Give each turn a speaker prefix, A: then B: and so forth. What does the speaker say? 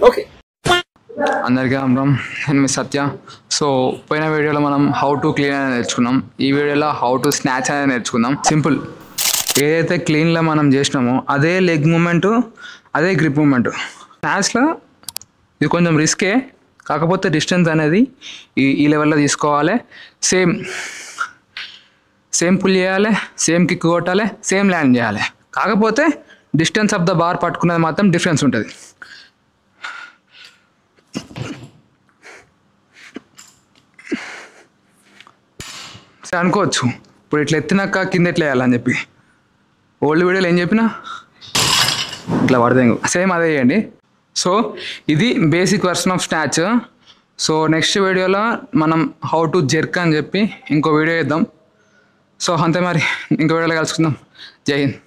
A: Okay, అందరికీ రామ్, నేను మీ సత్య. So పోయిన వీడియోలో మనం హౌ టు క్లీన్ అనేది నేర్చుకున్నాం. ఈ వీడియోలో హౌ టు స్నాచ్ అనేది నేర్చుకుందాం. సింపుల్, ఏదైతే క్లీన్లో మనం చేసినామో అదే లెగ్ మూమెంటు, అదే గ్రిప్ మూమెంటు. స్నాచ్లో ఇది కొంచెం రిస్కే, కాకపోతే డిస్టెన్స్ అనేది ఈ లెవెల్లో తీసుకోవాలి. సేమ్ పుల్ చేయాలి, సేమ్ కిక్ కొట్టాలి, సేమ్ ల్యాండ్ చేయాలి. కాకపోతే డిస్టెన్స్ ఆఫ్ ద బార్ పట్టుకునేది మాత్రం డిఫరెన్స్ ఉంటుంది. సరే అనుకోవచ్చు, ఇప్పుడు ఇట్లా ఎత్తినాక కింద ఎట్లా వేయాలని చెప్పి. ఓల్డ్ వీడియోలో ఏం చెప్పినా ఇట్లా పడితే సేమ్ అదే చేయండి. సో ఇది basic version of snatch. So next వీడియోలో మనం హౌ టు జెర్క్ అని చెప్పి ఇంకో వీడియో చేద్దాం. సో అంతే, మరి ఇంకో వీడియోలో కలుసుకుందాం. జై హింద్.